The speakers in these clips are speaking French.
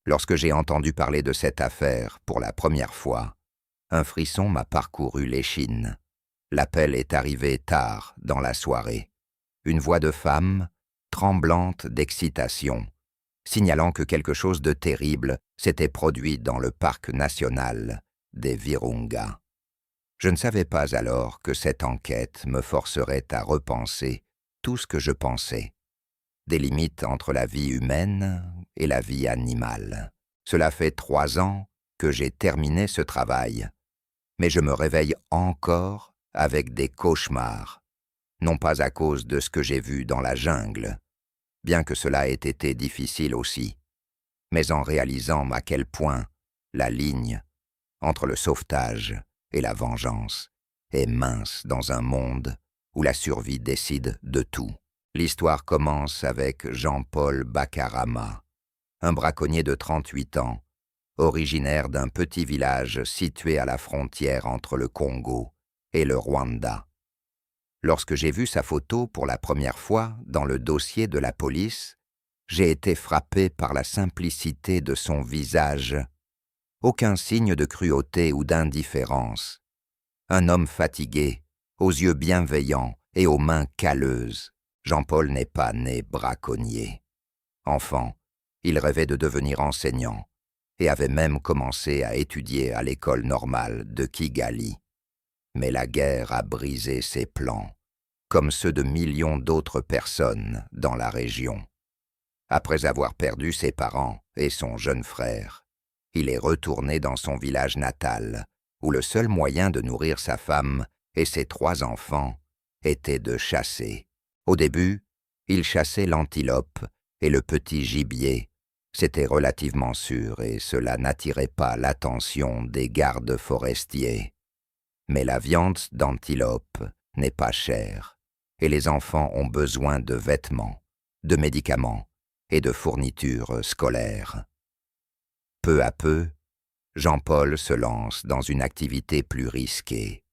Lorsque j'ai entendu parler de cette affaire pour la première fois, un frisson m'a parcouru l'échine. L'appel est arrivé tard dans la soirée. Une voix de femme, tremblante d'excitation, signalant que quelque chose de terrible s'était produit dans le parc national des Virunga. Je ne savais pas alors que cette enquête me forcerait à repenser tout ce que je pensais, des limites entre la vie humaine et la vie animale. Cela fait 3 ans que j'ai terminé ce travail, mais je me réveille encore avec des cauchemars, non pas à cause de ce que j'ai vu dans la jungle, bien que cela ait été difficile aussi, mais en réalisant à quel point la ligne entre le sauvetage et la vengeance est mince dans un monde où la survie décide de tout. L'histoire commence avec Jean-Paul Bakarama, un braconnier de 38 ans, originaire d'un petit village situé à la frontière entre le Congo et le Rwanda. Lorsque j'ai vu sa photo pour la première fois dans le dossier de la police, j'ai été frappé par la simplicité de son visage. Aucun signe de cruauté ou d'indifférence. Un homme fatigué, aux yeux bienveillants et aux mains calleuses. Jean-Paul n'est pas né braconnier. Enfant, il rêvait de devenir enseignant et avait même commencé à étudier à l'école normale de Kigali. Mais la guerre a brisé ses plans, comme ceux de millions d'autres personnes dans la région. Après avoir perdu ses parents et son jeune frère, il est retourné dans son village natal, où le seul moyen de nourrir sa femme et ses 3 enfants était de chasser. Au début, il chassait l'antilope et le petit gibier. C'était relativement sûr et cela n'attirait pas l'attention des gardes forestiers. Mais la viande d'antilope n'est pas chère et les enfants ont besoin de vêtements, de médicaments et de fournitures scolaires. Peu à peu, Jean-Paul se lance dans une activité plus risquée,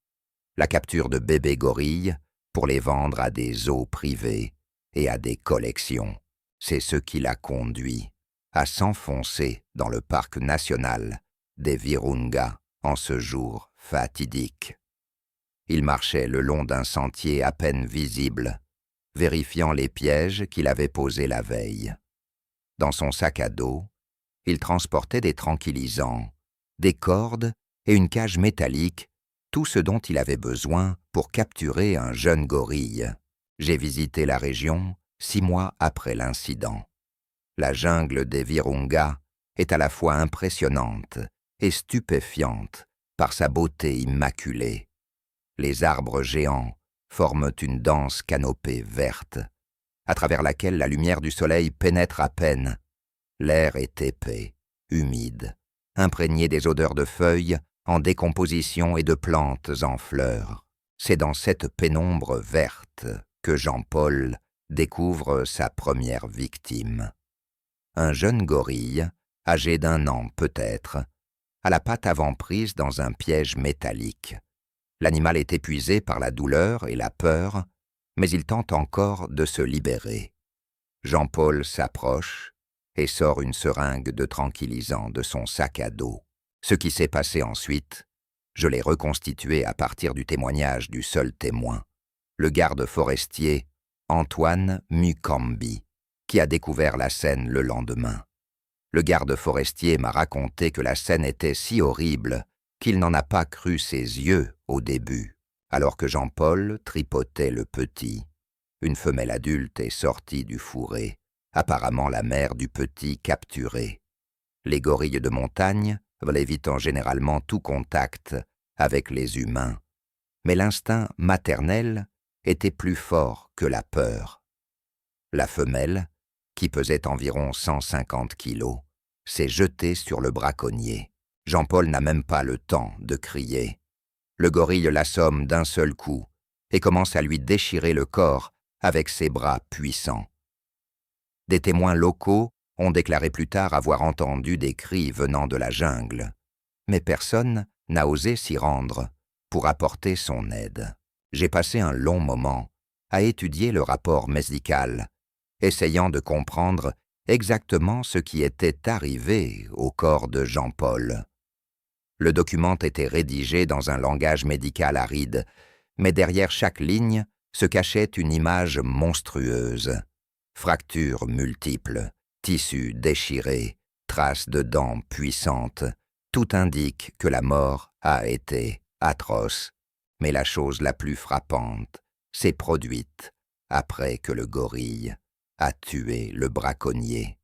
la capture de bébés gorilles pour les vendre à des zoos privés et à des collections. C'est ce qui l'a conduit à s'enfoncer dans le parc national des Virunga en ce jour fatidique. Il marchait le long d'un sentier à peine visible, vérifiant les pièges qu'il avait posés la veille. Dans son sac à dos, il transportait des tranquillisants, des cordes et une cage métallique, tout ce dont il avait besoin pour capturer un jeune gorille. J'ai visité la région 6 mois après l'incident. La jungle des Virunga est à la fois impressionnante et stupéfiante par sa beauté immaculée. Les arbres géants forment une dense canopée verte, à travers laquelle la lumière du soleil pénètre à peine. L'air est épais, humide, imprégné des odeurs de feuilles en décomposition et de plantes en fleurs. C'est dans cette pénombre verte que Jean-Paul découvre sa première victime. Un jeune gorille, âgé d'1 an peut-être, a la patte avant prise dans un piège métallique. L'animal est épuisé par la douleur et la peur, mais il tente encore de se libérer. Jean-Paul s'approche et sort une seringue de tranquillisant de son sac à dos. Ce qui s'est passé ensuite, je l'ai reconstitué à partir du témoignage du seul témoin, le garde forestier Antoine Mukambi, qui a découvert la scène le lendemain. Le garde forestier m'a raconté que la scène était si horrible qu'il n'en a pas cru ses yeux au début, alors que Jean-Paul tripotait le petit. Une femelle adulte est sortie du fourré, apparemment la mère du petit capturé. Les gorilles de montagne évitant généralement tout contact avec les humains, mais l'instinct maternel était plus fort que la peur. La femelle, qui pesait environ 150 kilos, s'est jetée sur le braconnier. Jean-Paul n'a même pas le temps de crier. Le gorille l'assomme d'un seul coup et commence à lui déchirer le corps avec ses bras puissants. Des témoins locaux ont déclaré plus tard avoir entendu des cris venant de la jungle, mais personne n'a osé s'y rendre pour apporter son aide. J'ai passé un long moment à étudier le rapport médical, essayant de comprendre exactement ce qui était arrivé au corps de Jean-Paul. Le document était rédigé dans un langage médical aride, mais derrière chaque ligne se cachait une image monstrueuse. Fractures multiples, tissus déchirés, traces de dents puissantes, tout indique que la mort a été atroce. Mais la chose la plus frappante s'est produite après que le gorille a tué le braconnier.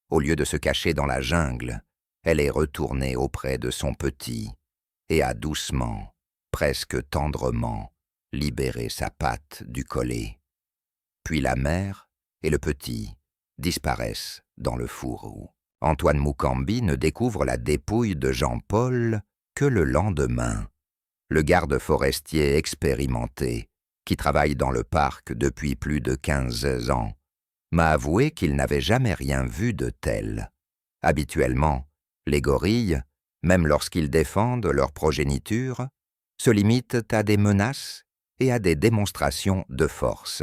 Au lieu de se cacher dans la jungle, elle est retournée auprès de son petit et a doucement, presque tendrement, libéré sa patte du collet. Puis la mère et le petit disparaissent dans le fourreau. Antoine Moukambi ne découvre la dépouille de Jean-Paul que le lendemain. Le garde forestier expérimenté, qui travaille dans le parc depuis plus de 15 ans, m'a avoué qu'il n'avait jamais rien vu de tel. Habituellement, les gorilles, même lorsqu'ils défendent leur progéniture, se limitent à des menaces et à des démonstrations de force.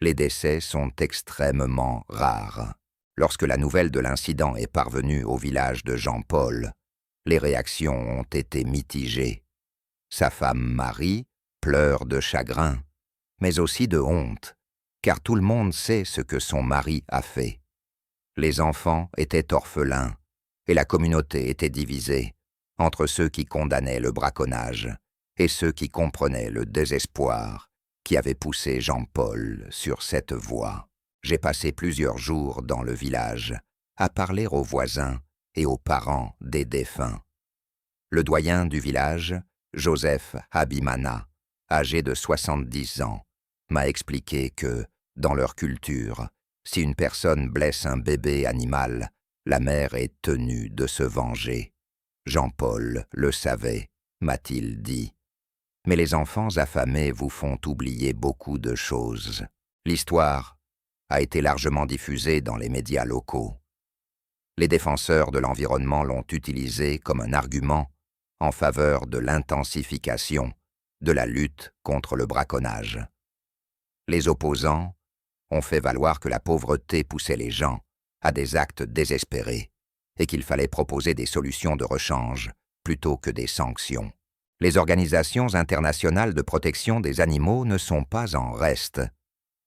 Les décès sont extrêmement rares. Lorsque la nouvelle de l'incident est parvenue au village de Jean-Paul, les réactions ont été mitigées. Sa femme Marie pleure de chagrin, mais aussi de honte, car tout le monde sait ce que son mari a fait. Les enfants étaient orphelins, et la communauté était divisée entre ceux qui condamnaient le braconnage et ceux qui comprenaient le désespoir qui avait poussé Jean-Paul sur cette voie. J'ai passé plusieurs jours dans le village à parler aux voisins et aux parents des défunts. Le doyen du village, Joseph Habimana, âgé de 70 ans, m'a expliqué que, dans leur culture, si une personne blesse un bébé animal, la mère est tenue de se venger. Jean-Paul le savait, m'a-t-il dit. Mais les enfants affamés vous font oublier beaucoup de choses. L'histoire a été largement diffusée dans les médias locaux. Les défenseurs de l'environnement l'ont utilisée comme un argument en faveur de l'intensification de la lutte contre le braconnage. Les opposants ont fait valoir que la pauvreté poussait les gens à des actes désespérés et qu'il fallait proposer des solutions de rechange plutôt que des sanctions. Les organisations internationales de protection des animaux ne sont pas en reste.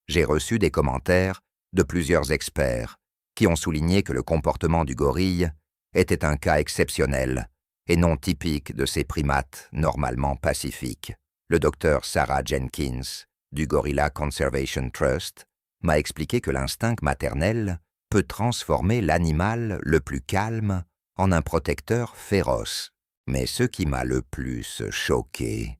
J'ai reçu des commentaires de plusieurs experts qui ont souligné que le comportement du gorille était un cas exceptionnel et non typique de ces primates normalement pacifiques. Le docteur Sarah Jenkins, du Gorilla Conservation Trust, m'a expliqué que l'instinct maternel peut transformer l'animal le plus calme en un protecteur féroce. Mais ce qui m'a le plus choqué,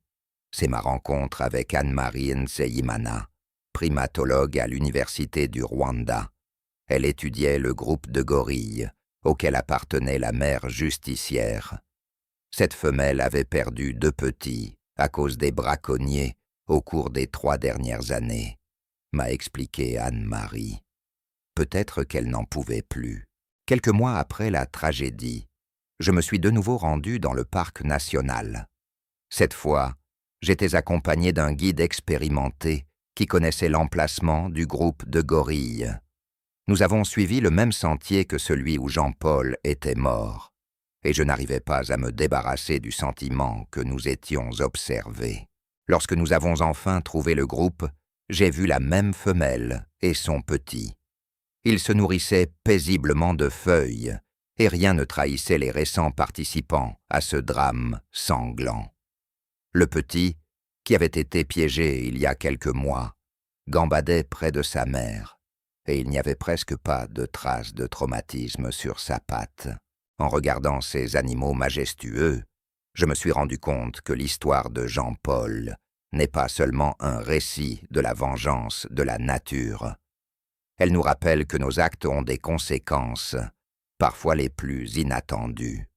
c'est ma rencontre avec Anne-Marie Nzeyimana, primatologue à l'Université du Rwanda. Elle étudiait le groupe de gorilles auquel appartenait la mère justicière. Cette femelle avait perdu 2 petits à cause des braconniers au cours des 3 dernières années, m'a expliqué Anne-Marie. Peut-être qu'elle n'en pouvait plus. Quelques mois après la tragédie, je me suis de nouveau rendu dans le parc national. Cette fois, j'étais accompagné d'un guide expérimenté qui connaissait l'emplacement du groupe de gorilles. Nous avons suivi le même sentier que celui où Jean-Paul était mort, et je n'arrivais pas à me débarrasser du sentiment que nous étions observés. Lorsque nous avons enfin trouvé le groupe, j'ai vu la même femelle et son petit. Ils se nourrissaient paisiblement de feuilles, et rien ne trahissait les récents participants à ce drame sanglant. Le petit, qui avait été piégé il y a quelques mois, gambadait près de sa mère, et il n'y avait presque pas de traces de traumatisme sur sa patte. En regardant ces animaux majestueux, je me suis rendu compte que l'histoire de Jean-Paul n'est pas seulement un récit de la vengeance de la nature. Elle nous rappelle que nos actes ont des conséquences, parfois les plus inattendues.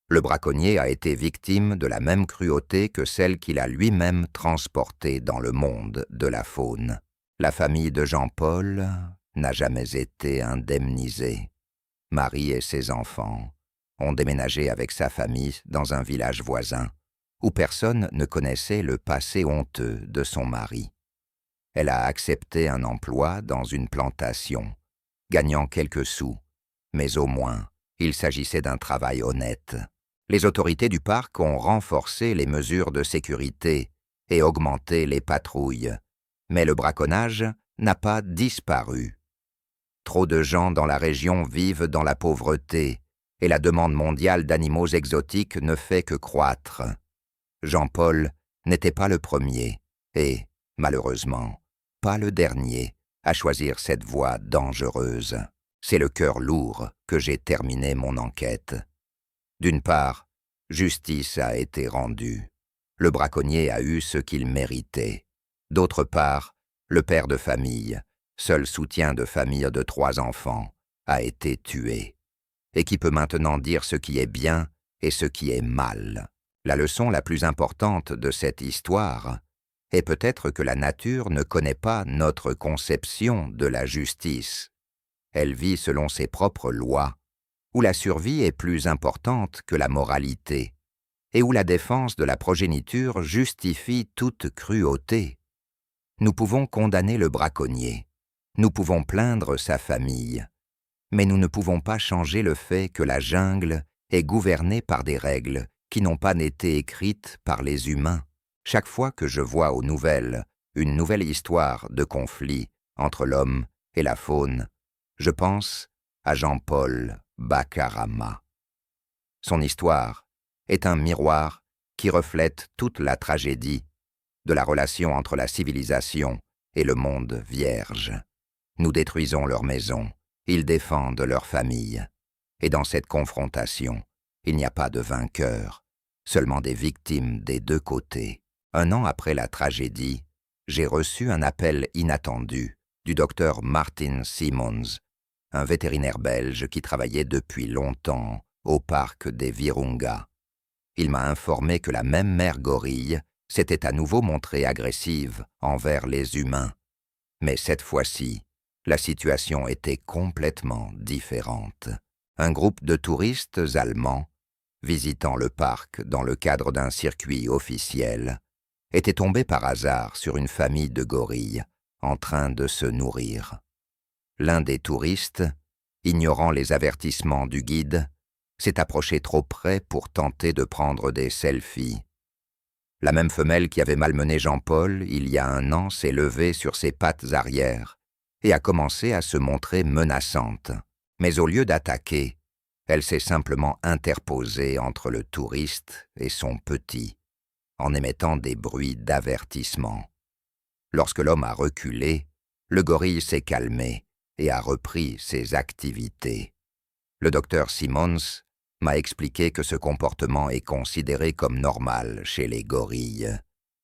Le braconnier a été victime de la même cruauté que celle qu'il a lui-même transportée dans le monde de la faune. La famille de Jean-Paul n'a jamais été indemnisée. Marie et ses enfants ont déménagé avec sa famille dans un village voisin, où personne ne connaissait le passé honteux de son mari. Elle a accepté un emploi dans une plantation, gagnant quelques sous, mais au moins, il s'agissait d'un travail honnête. Les autorités du parc ont renforcé les mesures de sécurité et augmenté les patrouilles, mais le braconnage n'a pas disparu. Trop de gens dans la région vivent dans la pauvreté et la demande mondiale d'animaux exotiques ne fait que croître. Jean-Paul n'était pas le premier et, malheureusement, pas le dernier à choisir cette voie dangereuse. C'est le cœur lourd que j'ai terminé mon enquête. D'une part, justice a été rendue. Le braconnier a eu ce qu'il méritait. D'autre part, le père de famille, seul soutien de famille de 3 enfants, a été tué. Et qui peut maintenant dire ce qui est bien et ce qui est mal? La leçon la plus importante de cette histoire est peut-être que la nature ne connaît pas notre conception de la justice. Elle vit selon ses propres lois, où la survie est plus importante que la moralité, et où la défense de la progéniture justifie toute cruauté. Nous pouvons condamner le braconnier, nous pouvons plaindre sa famille, mais nous ne pouvons pas changer le fait que la jungle est gouvernée par des règles qui n'ont pas été écrites par les humains. Chaque fois que je vois aux nouvelles une nouvelle histoire de conflit entre l'homme et la faune, je pense à Jean-Paul Bakarama. Son histoire est un miroir qui reflète toute la tragédie de la relation entre la civilisation et le monde vierge. Nous détruisons leurs maisons, ils défendent leur famille. Et dans cette confrontation, il n'y a pas de vainqueur, seulement des victimes des 2 côtés. 1 an après la tragédie, j'ai reçu un appel inattendu du docteur Martin Simmons, un vétérinaire belge qui travaillait depuis longtemps au parc des Virunga. Il m'a informé que la même mère gorille s'était à nouveau montrée agressive envers les humains. Mais cette fois-ci, la situation était complètement différente. Un groupe de touristes allemands, visitant le parc dans le cadre d'un circuit officiel, était tombé par hasard sur une famille de gorilles en train de se nourrir. L'un des touristes, ignorant les avertissements du guide, s'est approché trop près pour tenter de prendre des selfies. La même femelle qui avait malmené Jean-Paul il y a 1 an s'est levée sur ses pattes arrière et a commencé à se montrer menaçante. Mais au lieu d'attaquer, elle s'est simplement interposée entre le touriste et son petit, en émettant des bruits d'avertissement. Lorsque l'homme a reculé, le gorille s'est calmé et a repris ses activités. Le docteur Simmons m'a expliqué que ce comportement est considéré comme normal chez les gorilles,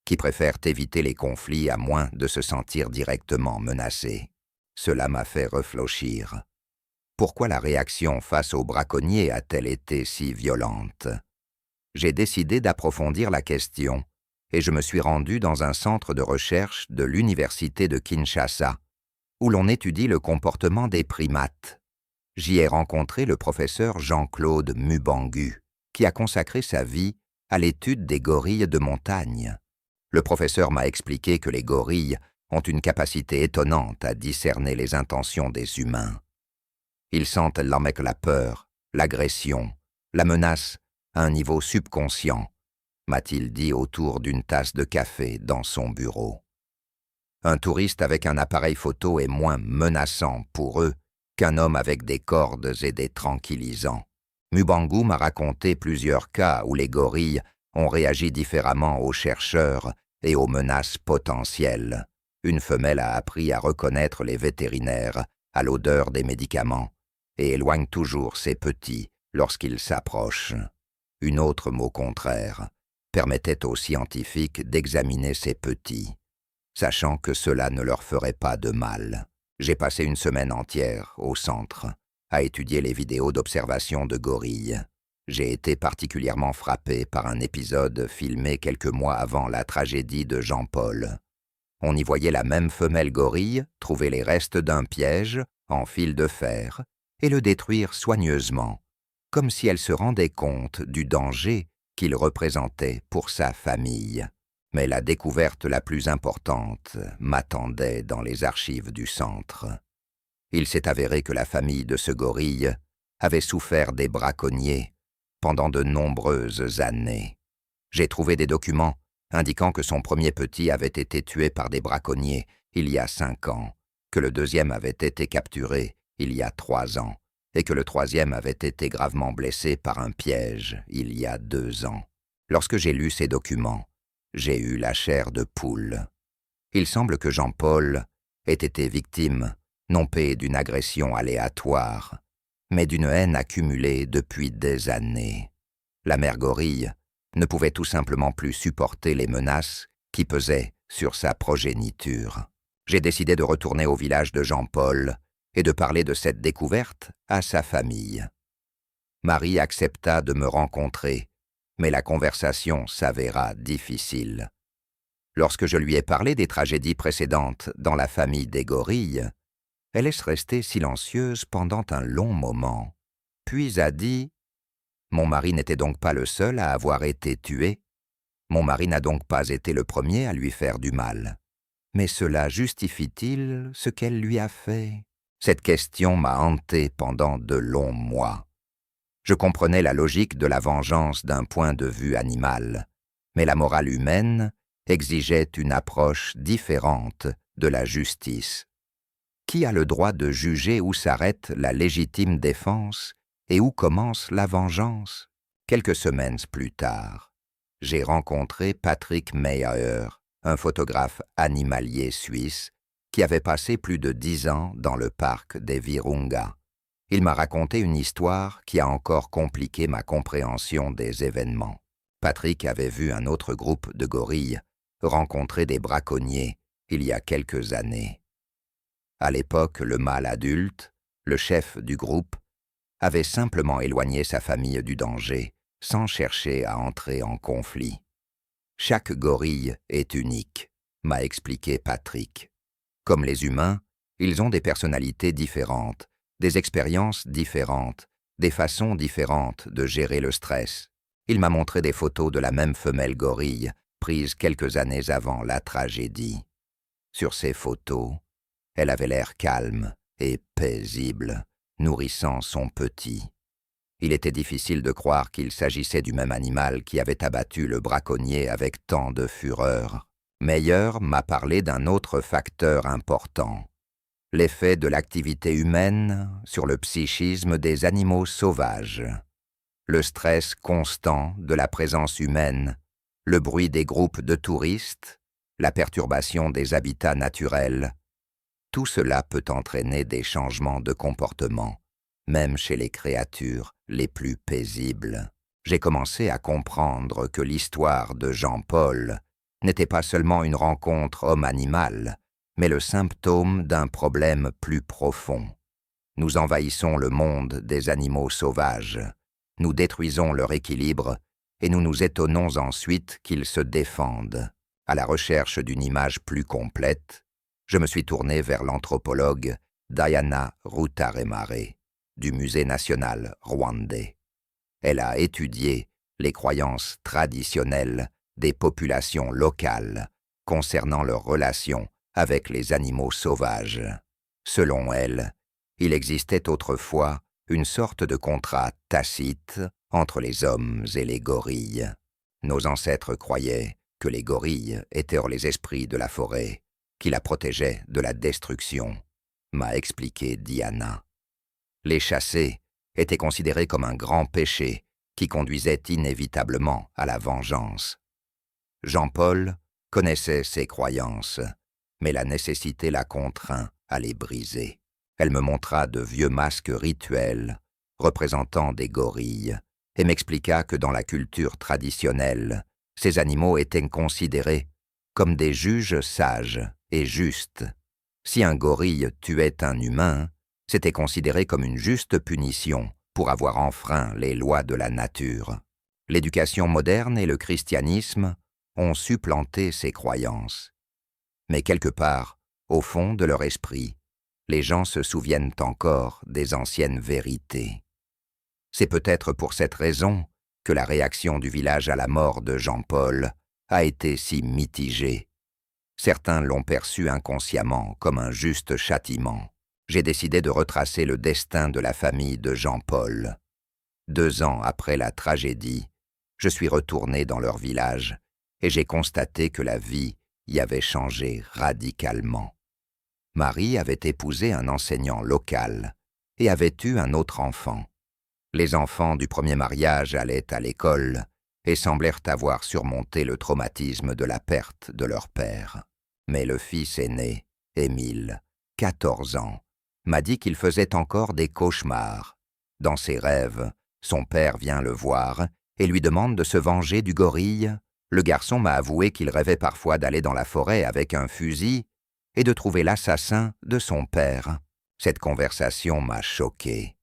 qui préfèrent éviter les conflits à moins de se sentir directement menacés. Cela m'a fait réfléchir. Pourquoi la réaction face aux braconniers a-t-elle été si violente? J'ai décidé d'approfondir la question et je me suis rendu dans un centre de recherche de l'université de Kinshasa, où l'on étudie le comportement des primates. J'y ai rencontré le professeur Jean-Claude Mubangu, qui a consacré sa vie à l'étude des gorilles de montagne. Le professeur m'a expliqué que les gorilles ont une capacité étonnante à discerner les intentions des humains. Ils sentent la peur, l'agression, la menace à un niveau subconscient, m'a-t-il dit autour d'une tasse de café dans son bureau. Un touriste avec un appareil photo est moins menaçant pour eux qu'un homme avec des cordes et des tranquillisants. Mubangu m'a raconté plusieurs cas où les gorilles ont réagi différemment aux chercheurs et aux menaces potentielles. Une femelle a appris à reconnaître les vétérinaires à l'odeur des médicaments et éloigne toujours ses petits lorsqu'ils s'approchent. Une autre, au contraire, permettait aux scientifiques d'examiner ses petits, sachant que cela ne leur ferait pas de mal. J'ai passé une semaine entière au centre à étudier les vidéos d'observation de gorilles. J'ai été particulièrement frappé par un épisode filmé quelques mois avant la tragédie de Jean-Paul. On y voyait la même femelle gorille trouver les restes d'un piège en fil de fer et le détruire soigneusement, comme si elle se rendait compte du danger qu'il représentait pour sa famille. Mais la découverte la plus importante m'attendait dans les archives du centre. Il s'est avéré que la famille de ce gorille avait souffert des braconniers pendant de nombreuses années. J'ai trouvé des documents indiquant que son premier petit avait été tué par des braconniers il y a 5 ans, que le deuxième avait été capturé il y a 3 ans, et que le troisième avait été gravement blessé par un piège il y a 2 ans. Lorsque j'ai lu ces documents, j'ai eu la chair de poule. Il semble que Jean-Paul ait été victime non pas d'une agression aléatoire, mais d'une haine accumulée depuis des années. La mère gorille ne pouvait tout simplement plus supporter les menaces qui pesaient sur sa progéniture. J'ai décidé de retourner au village de Jean-Paul et de parler de cette découverte à sa famille. Marie accepta de me rencontrer, mais la conversation s'avéra difficile. Lorsque je lui ai parlé des tragédies précédentes dans la famille des gorilles, elle est restée silencieuse pendant un long moment, puis a dit « Mon mari n'était donc pas le seul à avoir été tué. Mon mari n'a donc pas été le premier à lui faire du mal. Mais cela justifie-t-il ce qu'elle lui a fait ?» Cette question m'a hanté pendant de longs mois. Je comprenais la logique de la vengeance d'un point de vue animal, mais la morale humaine exigeait une approche différente de la justice. Qui a le droit de juger où s'arrête la légitime défense et où commence la vengeance? Quelques semaines plus tard, j'ai rencontré Patrick Meyer, un photographe animalier suisse qui avait passé plus de 10 ans dans le parc des Virunga. Il m'a raconté une histoire qui a encore compliqué ma compréhension des événements. Patrick avait vu un autre groupe de gorilles rencontrer des braconniers il y a quelques années. À l'époque, le mâle adulte, le chef du groupe, avait simplement éloigné sa famille du danger sans chercher à entrer en conflit. Chaque gorille est unique, m'a expliqué Patrick. Comme les humains, ils ont des personnalités différentes, des expériences différentes, des façons différentes de gérer le stress. Il m'a montré des photos de la même femelle gorille, prises quelques années avant la tragédie. Sur ces photos, elle avait l'air calme et paisible, nourrissant son petit. Il était difficile de croire qu'il s'agissait du même animal qui avait abattu le braconnier avec tant de fureur. Meyer m'a parlé d'un autre facteur important, l'effet de l'activité humaine sur le psychisme des animaux sauvages. Le stress constant de la présence humaine, le bruit des groupes de touristes, la perturbation des habitats naturels, tout cela peut entraîner des changements de comportement, même chez les créatures les plus paisibles. J'ai commencé à comprendre que l'histoire de Jean-Paul n'était pas seulement une rencontre homme-animal, mais le symptôme d'un problème plus profond. Nous envahissons le monde des animaux sauvages, nous détruisons leur équilibre et nous nous étonnons ensuite qu'ils se défendent. À la recherche d'une image plus complète, je me suis tourné vers l'anthropologue Diana Rutaремare du Musée national rwandais. Elle a étudié les croyances traditionnelles des populations locales concernant leurs relations avec les animaux sauvages. Selon elle, il existait autrefois une sorte de contrat tacite entre les hommes et les gorilles. Nos ancêtres croyaient que les gorilles étaient les esprits de la forêt, qui la protégeaient de la destruction, m'a expliqué Diana. Les chasser était considéré comme un grand péché qui conduisait inévitablement à la vengeance. Jean-Paul connaissait ces croyances, mais la nécessité la contraint à les briser. Elle me montra de vieux masques rituels représentant des gorilles et m'expliqua que dans la culture traditionnelle, ces animaux étaient considérés comme des juges sages et justes. Si un gorille tuait un humain, c'était considéré comme une juste punition pour avoir enfreint les lois de la nature. L'éducation moderne et le christianisme ont supplanté ces croyances. Mais quelque part, au fond de leur esprit, les gens se souviennent encore des anciennes vérités. C'est peut-être pour cette raison que la réaction du village à la mort de Jean-Paul a été si mitigée. Certains l'ont perçu inconsciemment comme un juste châtiment. j'ai décidé de retracer le destin de la famille de Jean-Paul. 2 ans après la tragédie, je suis retourné dans leur village et j'ai constaté que la vie y avait changé radicalement. Marie avait épousé un enseignant local et avait eu un autre enfant. Les enfants du premier mariage allaient à l'école et semblèrent avoir surmonté le traumatisme de la perte de leur père. Mais le fils aîné, Émile, 14 ans, m'a dit qu'il faisait encore des cauchemars. Dans ses rêves, son père vient le voir et lui demande de se venger du gorille. Le garçon m'a avoué qu'il rêvait parfois d'aller dans la forêt avec un fusil et de trouver l'assassin de son père. Cette conversation m'a choqué.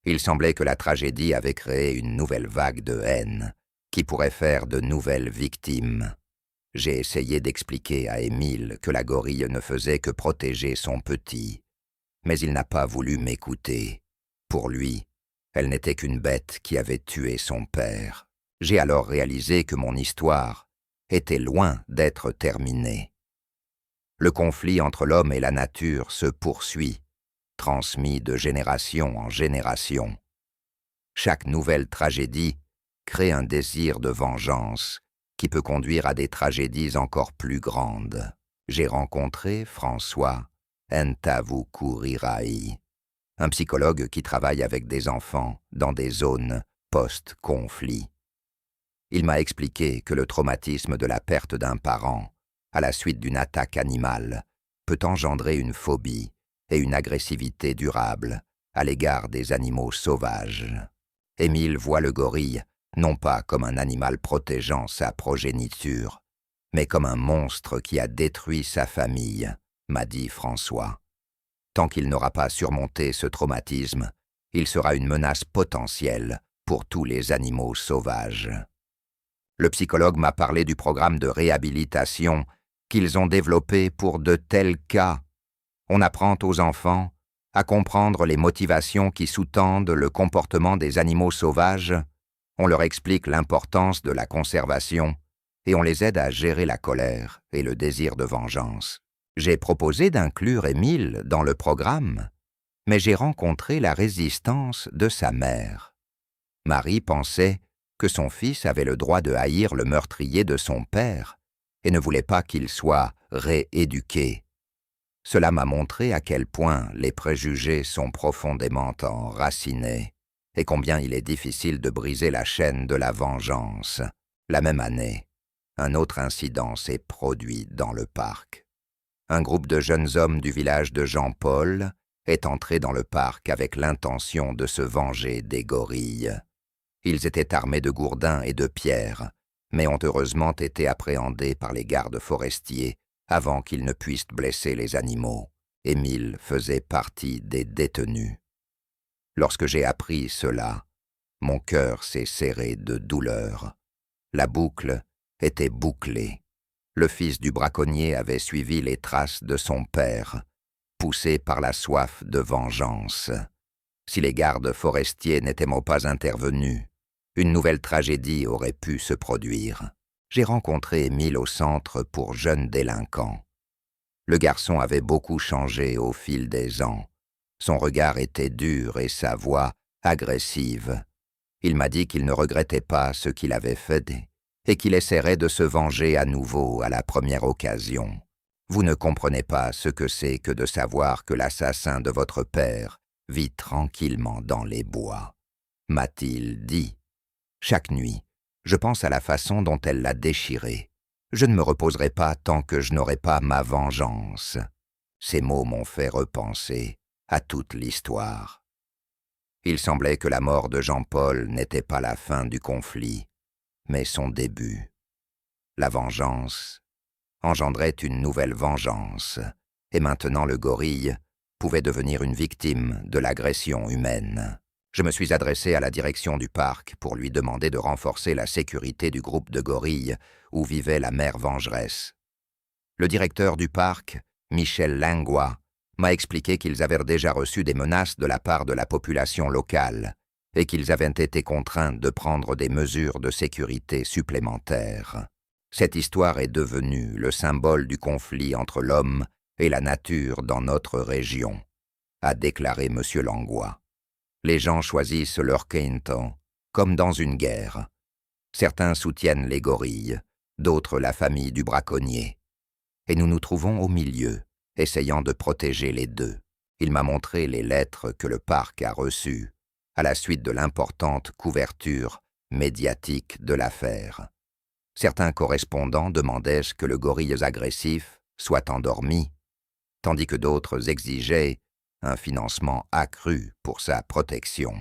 Il semblait que la tragédie avait créé une nouvelle vague de haine qui pourrait faire de nouvelles victimes. J'ai essayé d'expliquer à Émile que la gorille ne faisait que protéger son petit, mais il n'a pas voulu m'écouter. Pour lui, elle n'était qu'une bête qui avait tué son père. J'ai alors réalisé que mon histoire était loin d'être terminée. Le conflit entre l'homme et la nature se poursuit, transmis de génération en génération. Chaque nouvelle tragédie crée un désir de vengeance qui peut conduire à des tragédies encore plus grandes. J'ai rencontré François Ntavukurirai, un psychologue qui travaille avec des enfants dans des zones post-conflit. Il m'a expliqué que le traumatisme de la perte d'un parent à la suite d'une attaque animale peut engendrer une phobie et une agressivité durable à l'égard des animaux sauvages. Émile voit le gorille non pas comme un animal protégeant sa progéniture, mais comme un monstre qui a détruit sa famille, m'a dit François. Tant qu'il n'aura pas surmonté ce traumatisme, il sera une menace potentielle pour tous les animaux sauvages. Le psychologue m'a parlé du programme de réhabilitation qu'ils ont développé pour de tels cas. On apprend aux enfants à comprendre les motivations qui sous-tendent le comportement des animaux sauvages, on leur explique l'importance de la conservation et on les aide à gérer la colère et le désir de vengeance. J'ai proposé d'inclure Émile dans le programme, mais j'ai rencontré la résistance de sa mère. Marie pensait que son fils avait le droit de haïr le meurtrier de son père et ne voulait pas qu'il soit rééduqué. Cela m'a montré à quel point les préjugés sont profondément enracinés et combien il est difficile de briser la chaîne de la vengeance. La même année, un autre incident s'est produit dans le parc. Un groupe de jeunes hommes du village de Jean-Paul est entré dans le parc avec l'intention de se venger des gorilles. Ils étaient armés de gourdins et de pierres, mais ont heureusement été appréhendés par les gardes forestiers avant qu'ils ne puissent blesser les animaux. Émile faisait partie des détenus. Lorsque j'ai appris cela, mon cœur s'est serré de douleur. La boucle était bouclée. Le fils du braconnier avait suivi les traces de son père, poussé par la soif de vengeance. Si les gardes forestiers n'étaient pas intervenus, une nouvelle tragédie aurait pu se produire. J'ai rencontré Émile au centre pour jeunes délinquants. Le garçon avait beaucoup changé au fil des ans. Son regard était dur et sa voix agressive. Il m'a dit qu'il ne regrettait pas ce qu'il avait fait et qu'il essaierait de se venger à nouveau à la première occasion. Vous ne comprenez pas ce que c'est que de savoir que l'assassin de votre père vit tranquillement dans les bois, m'a-t-il dit. Chaque nuit, je pense à la façon dont elle l'a déchiré. Je ne me reposerai pas tant que je n'aurai pas ma vengeance. Ces mots m'ont fait repenser à toute l'histoire. Il semblait que la mort de Jean-Paul n'était pas la fin du conflit, mais son début. La vengeance engendrait une nouvelle vengeance, et maintenant le gorille pouvait devenir une victime de l'agression humaine. Je me suis adressé à la direction du parc pour lui demander de renforcer la sécurité du groupe de gorilles où vivait la mère vengeresse. Le directeur du parc, Michel Langlois, m'a expliqué qu'ils avaient déjà reçu des menaces de la part de la population locale et qu'ils avaient été contraints de prendre des mesures de sécurité supplémentaires. Cette histoire est devenue le symbole du conflit entre l'homme et la nature dans notre région. a déclaré M. Langlois. Les gens choisissent leur camp, comme dans une guerre. Certains soutiennent les gorilles, d'autres la famille du braconnier. Et nous nous trouvons au milieu, essayant de protéger les deux. Il m'a montré les lettres que le parc a reçues, à la suite de l'importante couverture médiatique de l'affaire. Certains correspondants demandaient que le gorille agressif soit endormi, tandis que d'autres exigeaient un financement accru pour sa protection.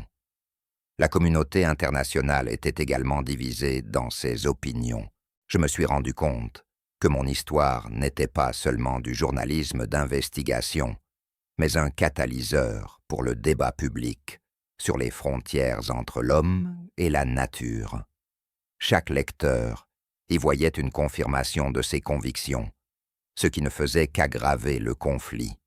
La communauté internationale était également divisée dans ses opinions. Je me suis rendu compte que mon histoire n'était pas seulement du journalisme d'investigation, mais un catalyseur pour le débat public sur les frontières entre l'homme et la nature. Chaque lecteur y voyait une confirmation de ses convictions, ce qui ne faisait qu'aggraver le conflit.